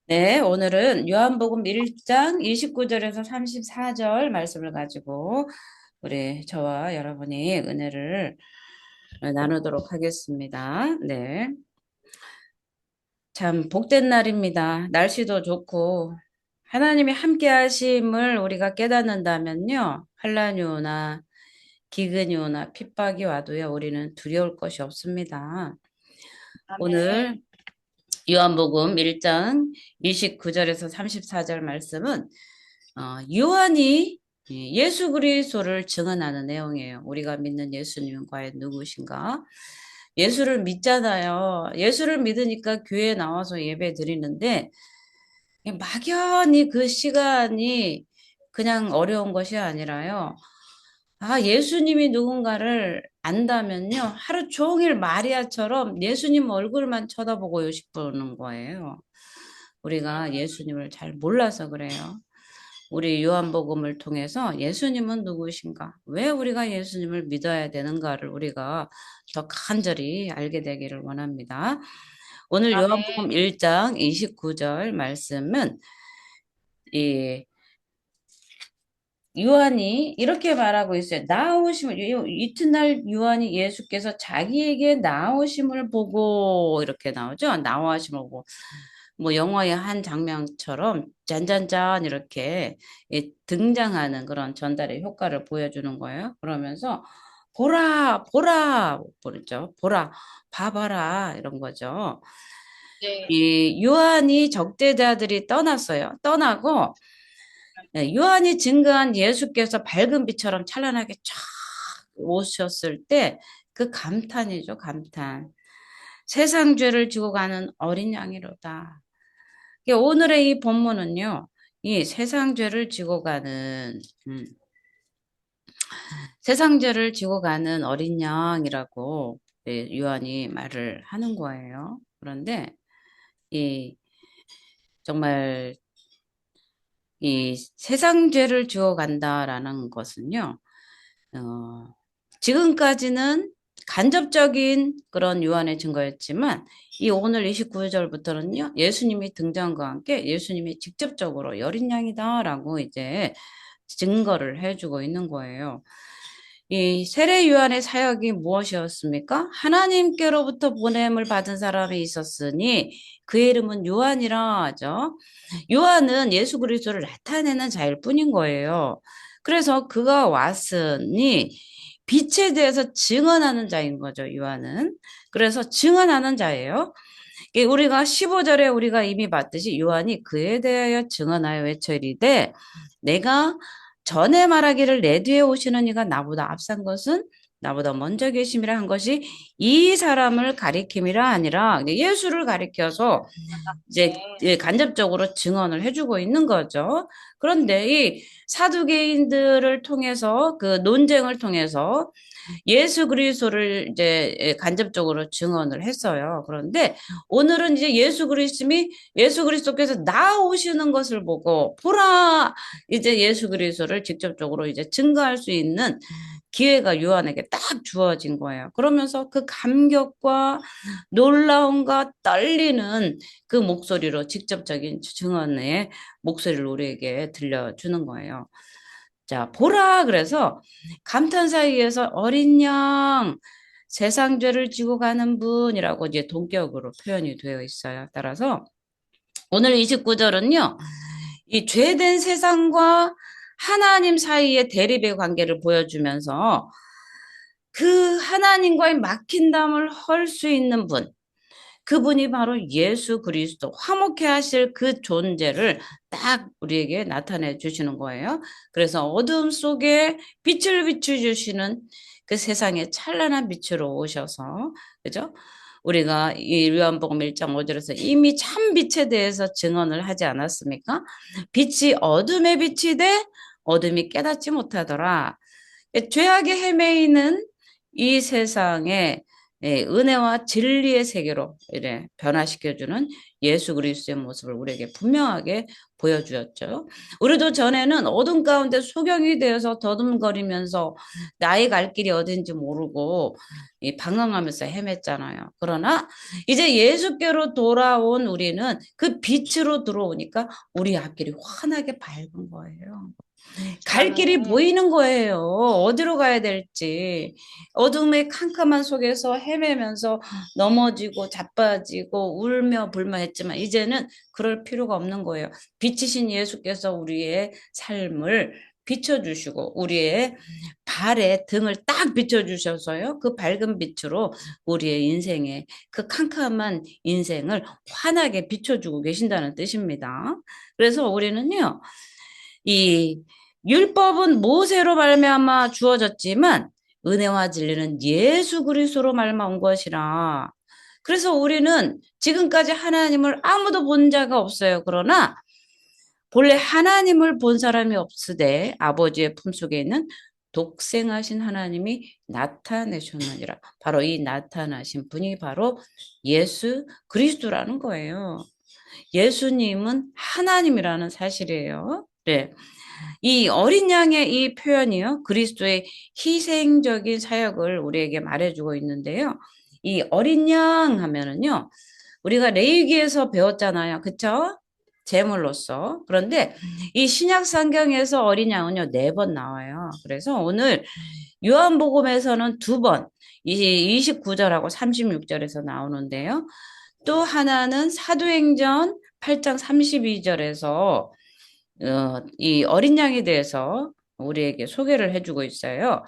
네, 오늘은 요한복음 1장 29절에서 34절 말씀을 가지고 우리 저와 여러분이 은혜를 나누도록 하겠습니다. 네. 참 복된 날입니다. 날씨도 좋고 하나님이 함께 하심을 우리가 깨닫는다면요. 환난이 오나 기근이 오나 핍박이 와도요. 우리는 두려울 것이 없습니다. 오늘 아멘. 요한복음 1장 29절에서 34절 말씀은 요한이 예수 그리스도를 증언하는 내용이에요. 우리가 믿는 예수님은 과연 누구신가? 예수를 믿잖아요. 예수를 믿으니까 교회에 나와서 예배 드리는데 막연히 그 시간이 그냥 어려운 것이 아니라요. 예수님이 누군가를 안다면요. 하루 종일 마리아처럼 예수님 얼굴만 쳐다보고 싶은 거예요. 우리가 예수님을 잘 몰라서 그래요. 우리 요한복음을 통해서 예수님은 누구신가? 왜 우리가 예수님을 믿어야 되는가를 우리가 더 간절히 알게 되기를 원합니다. 오늘 요한복음 아멘. 1장 29절 말씀은 이 요한이 이렇게 말하고 있어요. 나오심을 이튿날 요한이 예수께서 자기에게 나오심을 보고 이렇게 나오죠. 나오심을 보고 뭐 영화의 한 장면처럼 짠짠짠 이렇게 등장하는 그런 전달의 효과를 보여주는 거예요. 그러면서 보라 보라 그랬죠. 보라 봐봐라 이런 거죠. 네. 이 요한이 적대자들이 떠났어요. 떠나고 요한이 증거한 예수께서 밝은 빛처럼 찬란하게 쫙 오셨을 때 그 감탄이죠, 감탄. 세상 죄를 지고 가는 어린 양이로다. 오늘의 이 본문은요, 이 세상 죄를 지고 가는, 세상 죄를 지고 가는 어린 양이라고 요한이 말을 하는 거예요. 그런데 이 정말 이 세상 죄를 지고 간다라는 것은요, 어, 지금까지는 간접적인 그런 요한의 증거였지만 이 오늘 29절부터는요. 예수님이 등장과 함께 예수님이 직접적으로 여린 양이다라고 이제 증거를 해주고 있는 거예요. 이 세례 요한의 사역이 무엇이었습니까? 하나님께로부터 보냄을 받은 사람이 있었으니 그의 이름은 요한이라 하죠. 요한은 예수 그리스도를 나타내는 자일 뿐인 거예요. 그래서 그가 왔으니 빛에 대해서 증언하는 자인 거죠, 요한은. 그래서 증언하는 자예요. 우리가 15절에 우리가 이미 봤듯이 요한이 그에 대하여 증언하여 외쳐이르되 내가 전에 말하기를 내 뒤에 오시는 이가 나보다 앞선 것은 나보다 먼저 계심이라 한 것이 이 사람을 가리킴이라 아니라 예수를 가리켜서 이제 네. 간접적으로 증언을 해주고 있는 거죠. 그런데 이 사두개인들을 통해서 그 논쟁을 통해서 예수 그리스도를 이제 간접적으로 증언을 했어요. 그런데 오늘은 이제 예수 그리스도께서 나오시는 것을 보고 보라 이제 예수 그리스도를 직접적으로 이제 증거할 수 있는 기회가 요한에게 딱 주어진 거예요. 그러면서 그 감격과 놀라움과 떨리는 그 목소리로 직접적인 증언의 목소리를 우리에게 들려주는 거예요. 자, 보라 그래서 감탄 사이에서 어린 양 세상 죄를 지고 가는 분이라고 이제 동격으로 표현이 되어 있어요. 따라서 오늘 29절은요. 이 죄된 세상과 하나님 사이의 대립의 관계를 보여주면서 그 하나님과의 막힌 담을 헐 수 있는 분, 그분이 바로 예수 그리스도, 화목해 하실 그 존재를 딱 우리에게 나타내 주시는 거예요. 그래서 어둠 속에 빛을 비춰주시는 그 세상에 찬란한 빛으로 오셔서, 그죠? 우리가 이 요한복음 1장 5절에서 이미 참 빛에 대해서 증언을 하지 않았습니까? 빛이 어둠에 빛이 돼 어둠이 깨닫지 못하더라. 죄악에 헤매이는 이 세상에 예, 은혜와 진리의 세계로 이래 변화시켜주는 예수 그리스도의 모습을 우리에게 분명하게 보여주었죠. 우리도 전에는 어둠 가운데 소경이 되어서 더듬거리면서 나의 갈 길이 어딘지 모르고 방황하면서 헤맸잖아요. 그러나 이제 예수께로 돌아온 우리는 그 빛으로 들어오니까 우리 앞길이 환하게 밝은 거예요. 갈 길이 아멘. 보이는 거예요. 어디로 가야 될지. 어둠의 캄캄한 속에서 헤매면서 넘어지고 자빠지고 울며 불며 했지만 이제는 그럴 필요가 없는 거예요. 빛이신 예수께서 우리의 삶을 비춰주시고 우리의 발에 등을 딱 비춰주셔서요. 그 밝은 빛으로 우리의 인생에 그 캄캄한 인생을 환하게 비춰주고 계신다는 뜻입니다. 그래서 우리는요. 이 율법은 모세로 말미암아 주어졌지만 은혜와 진리는 예수 그리스도로 말미암아 온 것이라. 그래서 우리는 지금까지 하나님을 아무도 본 자가 없어요. 그러나 본래 하나님을 본 사람이 없으되 아버지의 품속에 있는 독생하신 하나님이 나타내셨느니라. 바로 이 나타나신 분이 바로 예수 그리스도라는 거예요. 예수님은 하나님이라는 사실이에요. 네. 이 어린 양의 이 표현이요. 그리스도의 희생적인 사역을 우리에게 말해주고 있는데요. 이 어린 양 하면은요. 우리가 레위기에서 배웠잖아요. 그쵸? 제물로서. 그런데 이 신약 성경에서 어린 양은요. 4번 나와요. 그래서 오늘 요한복음에서는 2번, 이 29절하고 36절에서 나오는데요. 또 하나는 사도행전 8장 32절에서 이 어린 양에 대해서 우리에게 소개를 해주고 있어요.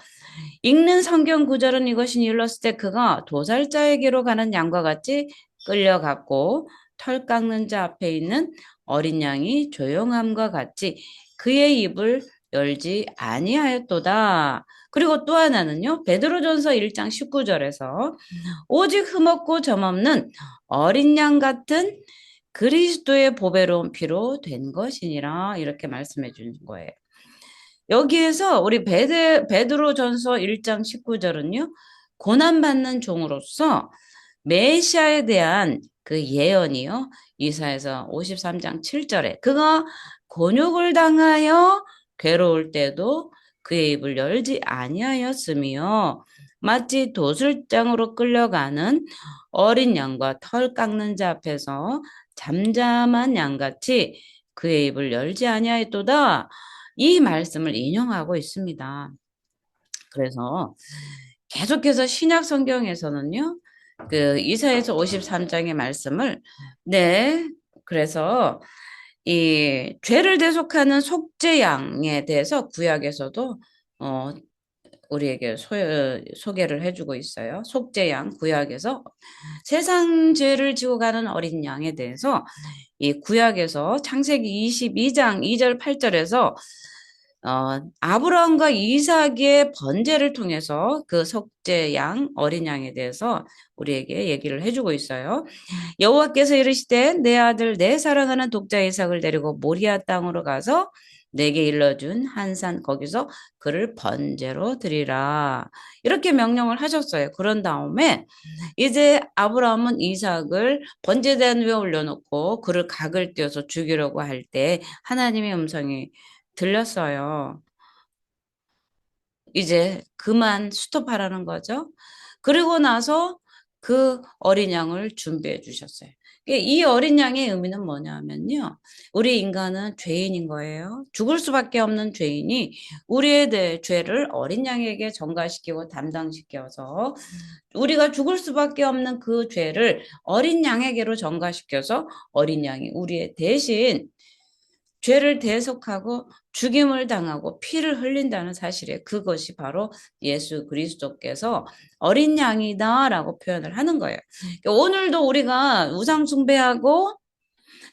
읽는 성경 구절은 이것이 일렀을 때 그가 도살자에게로 가는 양과 같이 끌려갔고 털 깎는 자 앞에 있는 어린 양이 조용함과 같이 그의 입을 열지 아니하였도다. 그리고 또 하나는요. 베드로전서 1장 19절에서 오직 흠없고 점없는 어린 양 같은 그리스도의 보배로운 피로 된 것이니라 이렇게 말씀해 주는 거예요. 여기에서 우리 베드로전서 1장 19절은요. 고난받는 종으로서 메시아에 대한 그 예언이요. 이사야서 53장 7절에 그가 곤욕을 당하여 괴로울 때도 그의 입을 열지 아니하였으며 마치 도술장으로 끌려가는 어린 양과 털 깎는 자 앞에서 잠잠한 양같이 그의 입을 열지 아니하였도다. 이 말씀을 인용하고 있습니다. 그래서 계속해서 신약 성경에서는요. 그 이사야서 53장의 말씀을 네. 그래서 이 죄를 대속하는 속죄양에 대해서 구약에서도 우리에게 소개를 해주고 있어요. 속죄양 구약에서 세상 죄를 지고 가는 어린 양에 대해서 이 구약에서 창세기 22장 2절 8절에서 아브라함과 이삭의 번제를 통해서 그 속죄 양 어린 양에 대해서 우리에게 얘기를 해주고 있어요. 여호와께서 이르시되 내 아들 내 사랑하는 독자 이삭을 데리고 모리아 땅으로 가서 내게 일러준 한 산 거기서 그를 번제로 드리라. 이렇게 명령을 하셨어요. 그런 다음에 이제 아브라함은 이삭을 번제단 위에 올려놓고 그를 각을 떼어서 죽이려고 할 때 하나님의 음성이 들렸어요. 이제 그만 스톱하라는 거죠. 그리고 나서 그 어린 양을 준비해 주셨어요. 이 어린 양의 의미는 뭐냐면요. 우리 인간은 죄인인 거예요. 죽을 수밖에 없는 죄인이 우리의 죄를 어린 양에게 전가시키고 담당시켜서 우리가 죽을 수밖에 없는 그 죄를 어린 양에게로 전가시켜서 어린 양이 우리의 대신 죄를 대속하고 죽임을 당하고 피를 흘린다는 사실에 그것이 바로 예수 그리스도께서 어린 양이다라고 표현을 하는 거예요. 오늘도 우리가 우상 숭배하고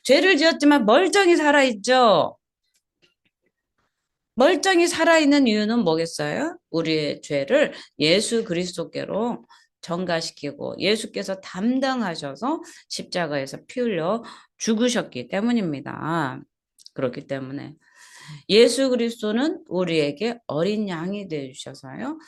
죄를 지었지만 멀쩡히 살아있죠. 멀쩡히 살아있는 이유는 뭐겠어요? 우리의 죄를 예수 그리스도께로 전가시키고 예수께서 담당하셔서 십자가에서 피 흘려 죽으셨기 때문입니다. 그렇기 때문에 예수 그리스도는 우리에게 어린 양이 되어 주셔서요.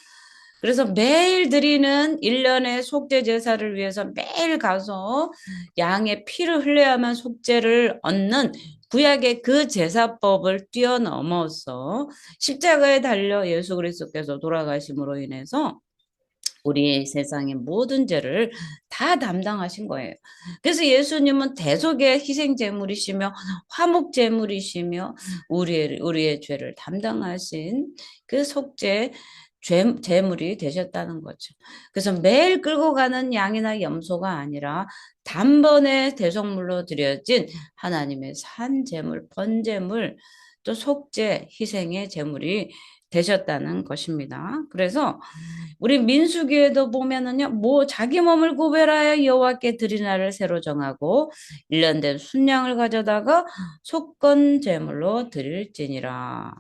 그래서 매일 드리는 일년의 속죄 제사를 위해서 매일 가서 양의 피를 흘려야만 속죄를 얻는 구약의 그 제사법을 뛰어넘어서 십자가에 달려 예수 그리스도께서 돌아가심으로 인해서 우리 세상의 모든 죄를 다 담당하신 거예요. 그래서 예수님은 대속의 희생 제물이시며 화목 제물이시며 우리의 죄를 담당하신 그 속죄 제물이 되셨다는 거죠. 그래서 매일 끌고 가는 양이나 염소가 아니라 단번에 대속물로 드려진 하나님의 산 제물, 번제물, 또 속죄, 희생의 제물이 되셨다는 것입니다. 그래서 우리 민수기에도 보면은요, 뭐 자기 몸을 구별하여 여호와께 드릴 날을 새로 정하고 1년 된 순양을 가져다가 속건 제물로 드릴지니라.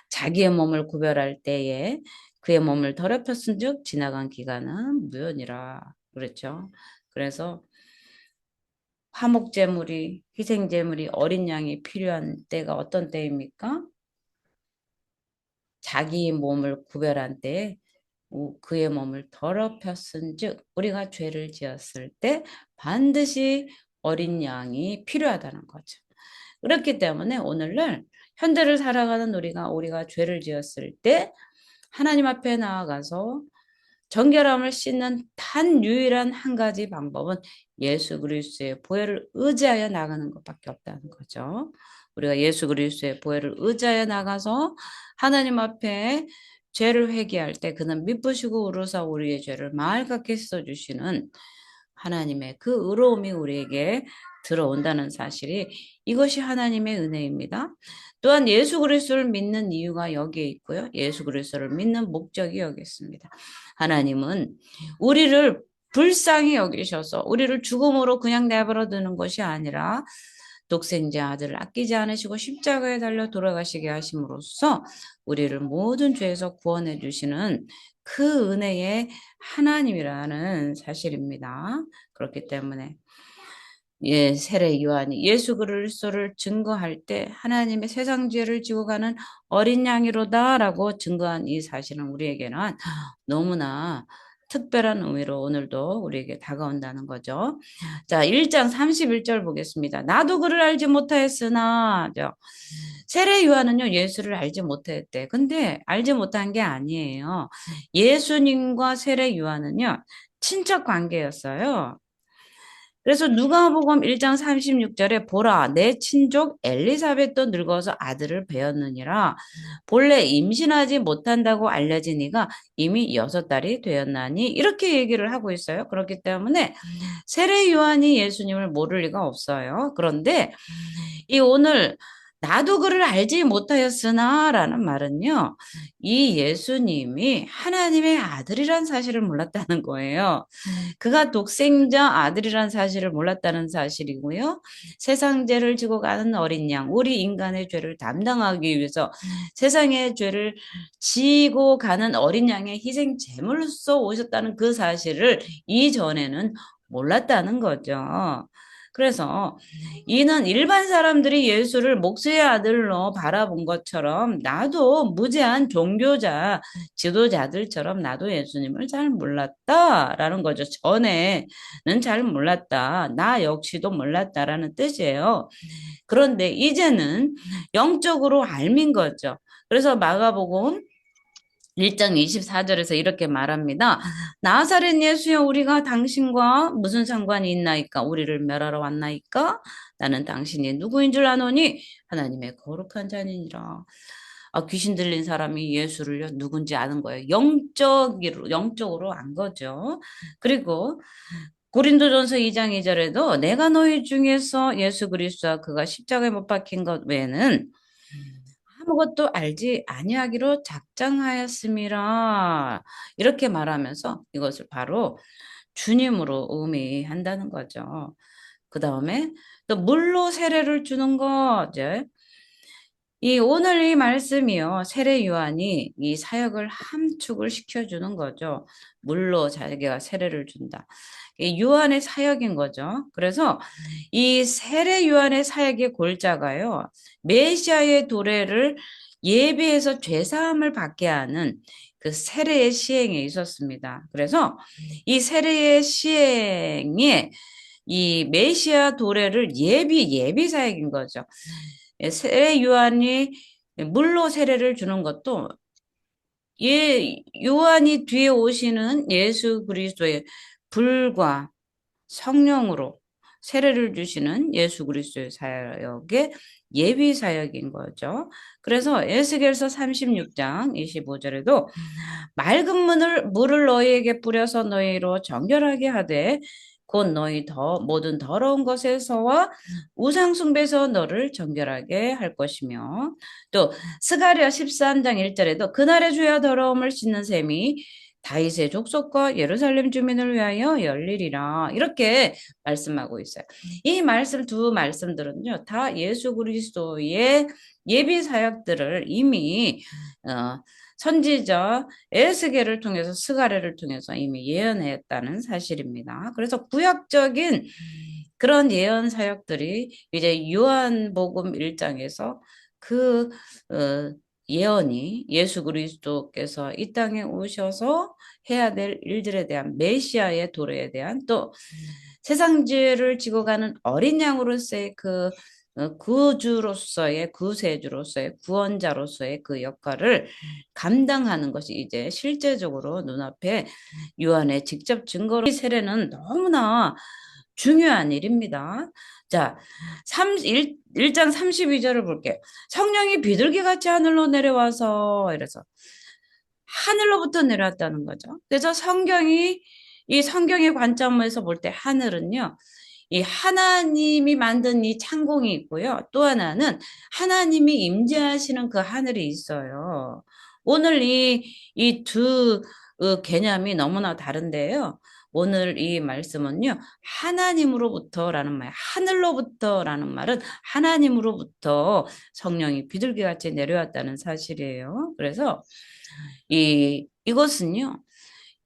자기의 몸을 구별할 때에 그의 몸을 더럽혔은즉 지나간 기간은 무효니라. 그렇죠. 그래서 화목 제물이 희생 제물이 어린 양이 필요한 때가 어떤 때입니까? 자기 몸을 구별한 때에 그의 몸을 더럽혔은즉 우리가 죄를 지었을 때 반드시 어린 양이 필요하다는 거죠. 그렇기 때문에 오늘날 현대를 살아가는 우리가 죄를 지었을 때 하나님 앞에 나아가서 정결함을 씻는 단 유일한 한 가지 방법은 예수 그리스도의 보혈을 의지하여 나가는 것밖에 없다는 거죠. 우리가 예수 그리스도의 보혈을 의지하여 나가서 하나님 앞에 죄를 회개할 때 그는 미쁘시고 의로사 우리의 죄를 마을 같게 씻어주시는 하나님의 그 의로움이 우리에게 들어온다는 사실이 이것이 하나님의 은혜입니다. 또한 예수 그리스도를 믿는 이유가 여기에 있고요. 예수 그리스도를 믿는 목적이 여기 있습니다. 하나님은 우리를 불쌍히 여기셔서 우리를 죽음으로 그냥 내버려 두는 것이 아니라 독생자 아들을 아끼지 않으시고 십자가에 달려 돌아가시게 하심으로써 우리를 모든 죄에서 구원해 주시는 그 은혜의 하나님이라는 사실입니다. 그렇기 때문에 세례 요한이 예수 그리스도를 증거할 때 하나님의 세상 죄를 지고 가는 어린 양이로다라고 증거한 이 사실은 우리에게는 너무나 특별한 의미로 오늘도 우리에게 다가온다는 거죠. 자, 1장 31절 보겠습니다. 나도 그를 알지 못하였으나 세례 요한은요 예수를 알지 못했대. 근데 알지 못한 게 아니에요. 예수님과 세례 요한은요 친척 관계였어요. 그래서 누가복음 1장 36절에 보라 내 친족 엘리사벳도 늙어서 아들을 배었느니라 본래 임신하지 못한다고 알려진 이가 이미 6달이 되었나니 이렇게 얘기를 하고 있어요. 그렇기 때문에 세례 요한이 예수님을 모를 리가 없어요. 그런데 이 오늘 나도 그를 알지 못하였으나 라는 말은요. 이 예수님이 하나님의 아들이란 사실을 몰랐다는 거예요. 그가 독생자 아들이란 사실을 몰랐다는 사실이고요. 세상 죄를 지고 가는 어린 양, 우리 인간의 죄를 담당하기 위해서 세상의 죄를 지고 가는 어린 양의 희생 제물로서 오셨다는 그 사실을 이전에는 몰랐다는 거죠. 그래서 이는 일반 사람들이 예수를 목수의 아들로 바라본 것처럼 나도 무제한 종교자, 지도자들처럼 나도 예수님을 잘 몰랐다라는 거죠. 전에는 잘 몰랐다. 나 역시도 몰랐다라는 뜻이에요. 그런데 이제는 영적으로 알민 거죠. 그래서 마가복음 1장 24절에서 이렇게 말합니다. 나사렛 예수여 우리가 당신과 무슨 상관이 있나이까? 우리를 멸하러 왔나이까? 나는 당신이 누구인 줄 아노니 하나님의 거룩한 자니라. 귀신 들린 사람이 예수를 누군지 아는 거예요. 영적으로 안 거죠. 그리고 고린도전서 2장 2절에도 내가 너희 중에서 예수 그리스도와 그가 십자가에 못 박힌 것 외에는 아무것도 알지 아니하기로 작정하였음이라 이렇게 말하면서 이것을 바로 주님으로 의미한다는 거죠. 그 다음에 또 물로 세례를 주는 거죠. 이 오늘 이 말씀이요. 세례 요한이 이 사역을 함축을 시켜주는 거죠. 물로 자기가 세례를 준다. 이 요한의 사역인 거죠. 그래서 이 세례 요한의 사역의 골자가요. 메시아의 도래를 예비해서 죄사함을 받게 하는 그 세례의 시행에 있었습니다. 그래서 이 세례의 시행에 이 메시아 도래를 예비 사역인 거죠. 세례 요한이 물로 세례를 주는 것도 요한이 뒤에 오시는 예수 그리스도의 불과 성령으로 세례를 주시는 예수 그리스도의 사역의 예비 사역인 거죠. 그래서 에스겔서 36장 25절에도 맑은 물을 너희에게 뿌려서 너희로 정결하게 하되 곧 너희 모든 더러운 것에서와 우상 숭배에서 너를 정결하게 할 것이며 또 스가랴 13장 1절에도 그날의 주야 더러움을 씻는 셈이 다윗의 족속과 예루살렘 주민을 위하여 열리리라 이렇게 말씀하고 있어요. 이 두 말씀들은요 다 예수 그리스도의 예비 사역들을 이미 선지자 에스겔을 통해서 스가랴를 통해서 이미 예언했다는 사실입니다. 그래서 구약적인 그런 예언 사역들이 이제 요한복음 1장에서 그 예언이 예수 그리스도께서 이 땅에 오셔서 해야 될 일들에 대한 메시아의 도래에 대한 또 세상 죄를 지고 가는 어린 양으로서의 그 구주로서의 구세주로서의 구원자로서의 그 역할을 감당하는 것이 이제 실제적으로 눈앞에 요한의 직접 증거로 이 세례는 너무나 중요한 일입니다. 자, 1장 32절을 볼게요. 성령이 비둘기같이 하늘로 내려와서 이래서 하늘로부터 내려왔다는 거죠. 그래서 이 성경의 관점에서 볼 때 하늘은요. 이 하나님이 만든 이 창공이 있고요. 또 하나는 하나님이 임재하시는 그 하늘이 있어요. 오늘 이 두 개념이 너무나 다른데요. 오늘 이 말씀은요. 하나님으로부터라는 말, 하늘로부터라는 말은 하나님으로부터 성령이 비둘기같이 내려왔다는 사실이에요. 그래서 이것은요.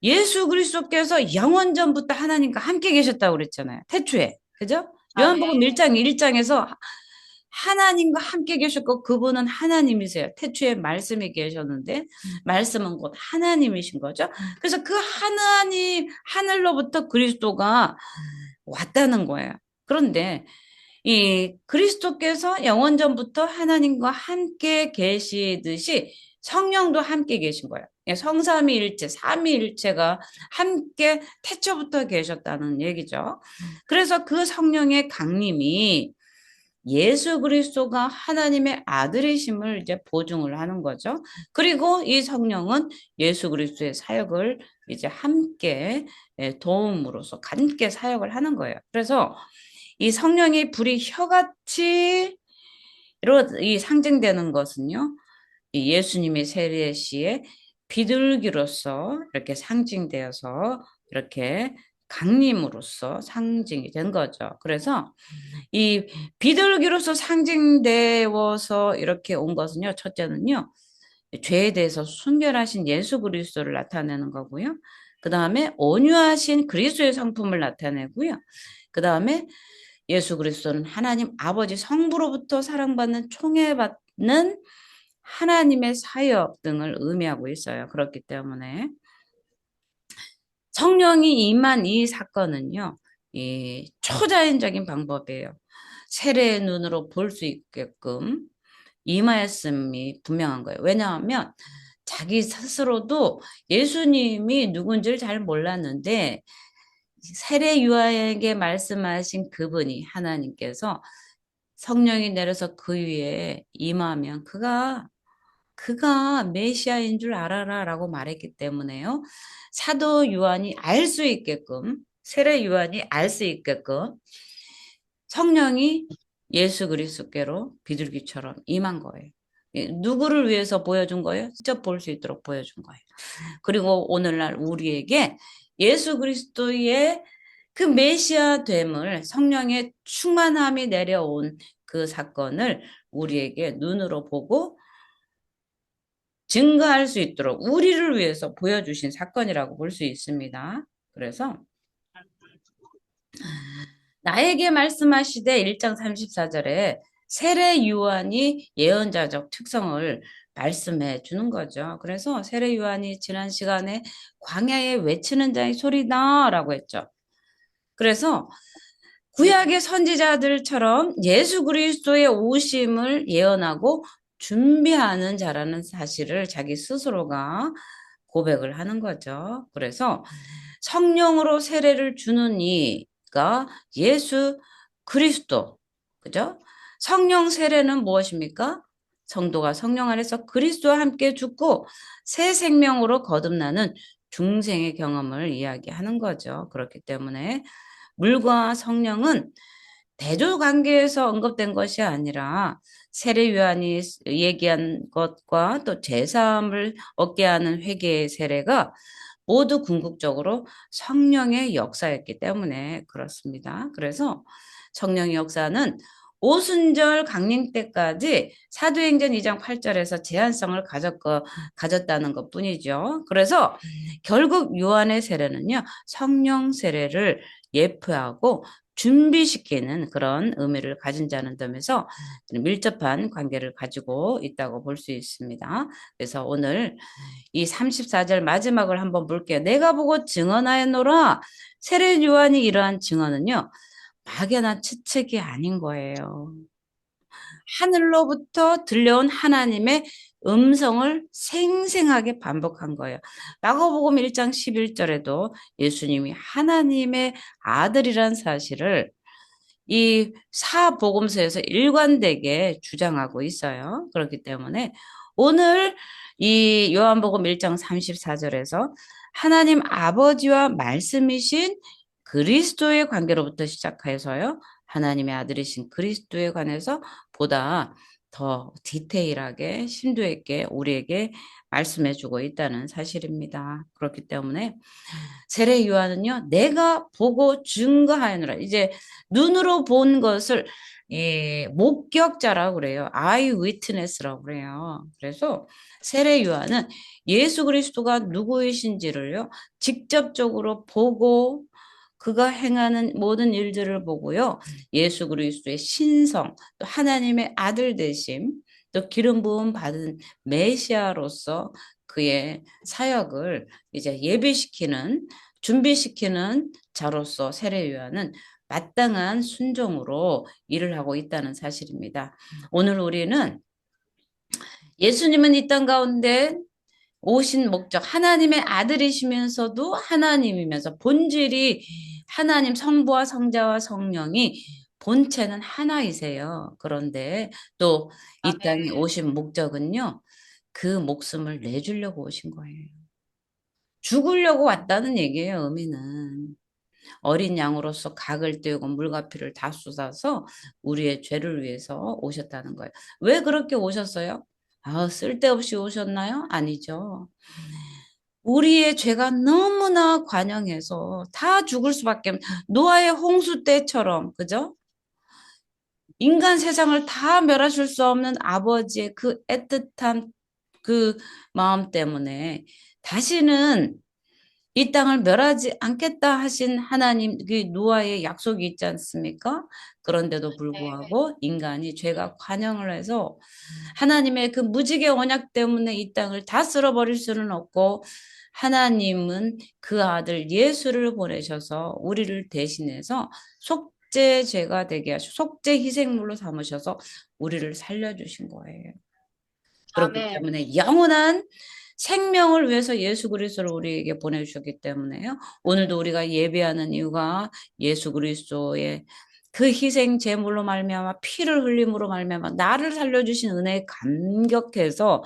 예수 그리스도께서 영원전부터 하나님과 함께 계셨다고 그랬잖아요. 태초에. 그죠? 요한복음 1장 1장에서 하나님과 함께 계셨고 그분은 하나님이세요. 태초에 말씀이 계셨는데 말씀은 곧 하나님이신 거죠. 그래서 그 하늘로부터 그리스도가 왔다는 거예요. 그런데 이 그리스도께서 영원전부터 하나님과 함께 계시듯이 성령도 함께 계신 거예요. 성삼위일체, 삼위일체가 함께 태초부터 계셨다는 얘기죠. 그래서 그 성령의 강림이 예수 그리스도가 하나님의 아들이심을 이제 보증을 하는 거죠. 그리고 이 성령은 예수 그리스도의 사역을 이제 함께 도움으로써 함께 사역을 하는 거예요. 그래서 이 성령의 불이 혀같이 이 상징되는 것은요. 이 예수님의 세례 시에 비둘기로서 이렇게 상징되어서 이렇게 강림으로써 상징이 된 거죠. 그래서 이 비둘기로서 상징되어서 이렇게 온 것은요. 첫째는요. 죄에 대해서 순결하신 예수 그리스도를 나타내는 거고요. 그 다음에 온유하신 그리스도의 성품을 나타내고요. 그 다음에 예수 그리스도는 하나님 아버지 성부로부터 사랑받는 총애받는 하나님의 사역 등을 의미하고 있어요. 그렇기 때문에 성령이 임한 이 사건은요. 이 초자연적인 방법이에요. 세례의 눈으로 볼 수 있게끔 임하였음이 분명한 거예요. 왜냐하면 자기 스스로도 예수님이 누군지를 잘 몰랐는데 세례 요한에게 말씀하신 그분이 하나님께서 성령이 내려서 그 위에 임하면 그가 메시아인 줄 알아라라고 말했기 때문에요. 사도 요한이 알 수 있게끔 세례 요한이 알 수 있게끔 성령이 예수 그리스도께로 비둘기처럼 임한 거예요. 누구를 위해서 보여준 거예요? 직접 볼 수 있도록 보여준 거예요. 그리고 오늘날 우리에게 예수 그리스도의 그 메시아 됨을 성령의 충만함이 내려온 그 사건을 우리에게 눈으로 보고 증거할 수 있도록 우리를 위해서 보여주신 사건이라고 볼 수 있습니다. 그래서 나에게 말씀하시되 1장 34절에 세례 요한이 예언자적 특성을 말씀해 주는 거죠. 그래서 세례 요한이 지난 시간에 광야에 외치는 자의 소리다라고 했죠. 그래서 구약의 선지자들처럼 예수 그리스도의 오심을 예언하고 준비하는 자라는 사실을 자기 스스로가 고백을 하는 거죠. 그래서 성령으로 세례를 주는 이가 예수 그리스도, 그죠? 성령 세례는 무엇입니까? 성도가 성령 안에서 그리스도와 함께 죽고 새 생명으로 거듭나는 중생의 경험을 이야기하는 거죠. 그렇기 때문에 물과 성령은 대조 관계에서 언급된 것이 아니라 세례 요한이 얘기한 것과 또 제사함을 얻게 하는 회개의 세례가 모두 궁극적으로 성령의 역사였기 때문에 그렇습니다. 그래서 성령의 역사는 오순절 강림 때까지 사도행전 2장 8절에서 제한성을 가졌다는 것 뿐이죠. 그래서 결국 요한의 세례는요, 성령 세례를 예표하고 준비시키는 그런 의미를 가진 자는 점에서 밀접한 관계를 가지고 있다고 볼 수 있습니다. 그래서 오늘 이 34절 마지막을 한번 볼게요. 내가 보고 증언하였노라. 세례 요한이 이러한 증언은요, 막연한 추측이 아닌 거예요. 하늘로부터 들려온 하나님의 음성을 생생하게 반복한 거예요. 마가복음 1장 11절에도 예수님이 하나님의 아들이란 사실을 이 사복음서에서 일관되게 주장하고 있어요. 그렇기 때문에 오늘 이 요한복음 1장 34절에서 하나님 아버지와 말씀이신 그리스도의 관계로부터 시작해서요. 하나님의 아들이신 그리스도에 관해서 보다 더 디테일하게 심도 있게 우리에게 말씀해주고 있다는 사실입니다. 그렇기 때문에 세례 요한은요, 내가 보고 증거하였노라. 이제 눈으로 본 것을 목격자라고 그래요. 아이 위트네스라고 그래요. 그래서 세례 요한은 예수 그리스도가 누구이신지를요, 직접적으로 보고 그가 행하는 모든 일들을 보고요. 예수 그리스도의 신성, 또 하나님의 아들 되심, 또 기름 부음 받은 메시아로서 그의 사역을 이제 예비시키는 준비시키는 자로서 세례 요한은 마땅한 순종으로 일을 하고 있다는 사실입니다. 오늘 우리는 예수님은 이 땅 가운데 오신 목적, 하나님의 아들이시면서도 하나님이면서 본질이 하나님 성부와 성자와 성령이 본체는 하나이세요. 그런데 또 이 땅에 오신 목적은요, 그 목숨을 내주려고 오신 거예요. 죽으려고 왔다는 얘기예요, 의미는. 어린 양으로서 각을 떼우고 물과 피를 다 쏟아서 우리의 죄를 위해서 오셨다는 거예요. 왜 그렇게 오셨어요? 아, 쓸데없이 오셨나요? 아니죠. 우리의 죄가 너무나 관영해서 다 죽을 수밖에 없는 노아의 홍수 때처럼, 그죠? 인간 세상을 다 멸하실 수 없는 아버지의 그 애틋한 그 마음 때문에 다시는 이 땅을 멸하지 않겠다 하신 하나님, 그 노아의 약속이 있지 않습니까? 그런데도 불구하고 인간이 죄가 관영을 해서 하나님의 그 무지개 언약 때문에 이 땅을 다 쓸어버릴 수는 없고 하나님은 그 아들 예수를 보내셔서 우리를 대신해서 속죄제가 되게 하시고 속죄 희생물로 삼으셔서 우리를 살려주신 거예요. 그렇기 때문에 영원한 생명을 위해서 예수 그리스도를 우리에게 보내주셨기 때문에요. 오늘도 우리가 예배하는 이유가 예수 그리스도의 그 희생 제물로 말미암아 피를 흘림으로 말미암아 나를 살려주신 은혜에 감격해서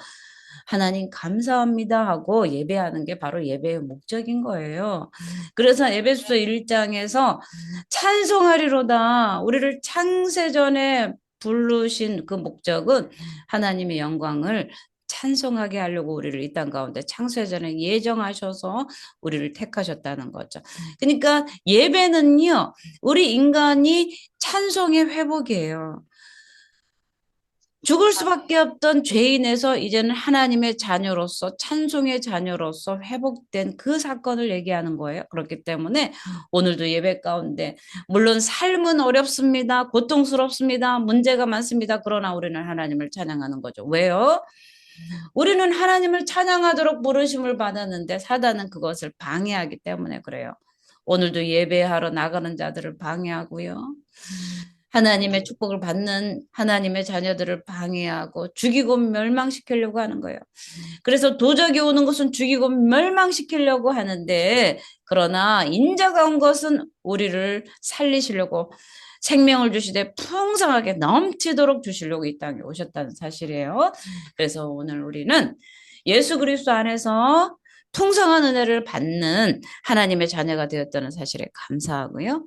하나님 감사합니다 하고 예배하는 게 바로 예배의 목적인 거예요. 그래서 에베소서 1장에서 찬송하리로다. 우리를 창세전에 부르신 그 목적은 하나님의 영광을 찬송하게 하려고 우리를 이 땅 가운데 창세전에 예정하셔서 우리를 택하셨다는 거죠. 그러니까 예배는요, 우리 인간이 찬송의 회복이에요. 죽을 수밖에 없던 죄인에서 이제는 하나님의 자녀로서 찬송의 자녀로서 회복된 그 사건을 얘기하는 거예요. 그렇기 때문에 오늘도 예배 가운데 물론 삶은 어렵습니다. 고통스럽습니다. 문제가 많습니다. 그러나 우리는 하나님을 찬양하는 거죠. 왜요? 우리는 하나님을 찬양하도록 부르심을 받았는데 사단은 그것을 방해하기 때문에 그래요. 오늘도 예배하러 나가는 자들을 방해하고요. 하나님의 축복을 받는 하나님의 자녀들을 방해하고 죽이고 멸망시키려고 하는 거예요. 그래서 도적이 오는 것은 죽이고 멸망시키려고 하는데, 그러나 인자가 온 것은 우리를 살리시려고 생명을 주시되 풍성하게 넘치도록 주시려고 이 땅에 오셨다는 사실이에요. 그래서 오늘 우리는 예수 그리스도 안에서 풍성한 은혜를 받는 하나님의 자녀가 되었다는 사실에 감사하고요.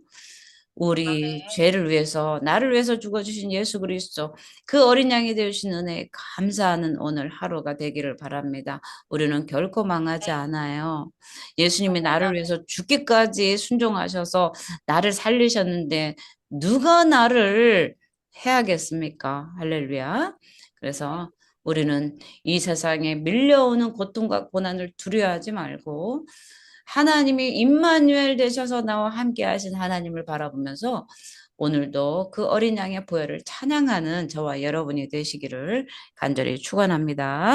우리 아멘. 죄를 위해서, 나를 위해서 죽어주신 예수 그리스도, 그 어린 양이 되어주신 은혜에 감사하는 오늘 하루가 되기를 바랍니다. 우리는 결코 망하지 않아요. 예수님이 아멘. 나를 위해서 죽기까지 순종하셔서 나를 살리셨는데 누가 나를 해야겠습니까? 할렐루야. 그래서 우리는 이 세상에 밀려오는 고통과 고난을 두려워하지 말고 하나님이 임마누엘 되셔서 나와 함께 하신 하나님을 바라보면서 오늘도 그 어린 양의 보혈을 찬양하는 저와 여러분이 되시기를 간절히 축원합니다.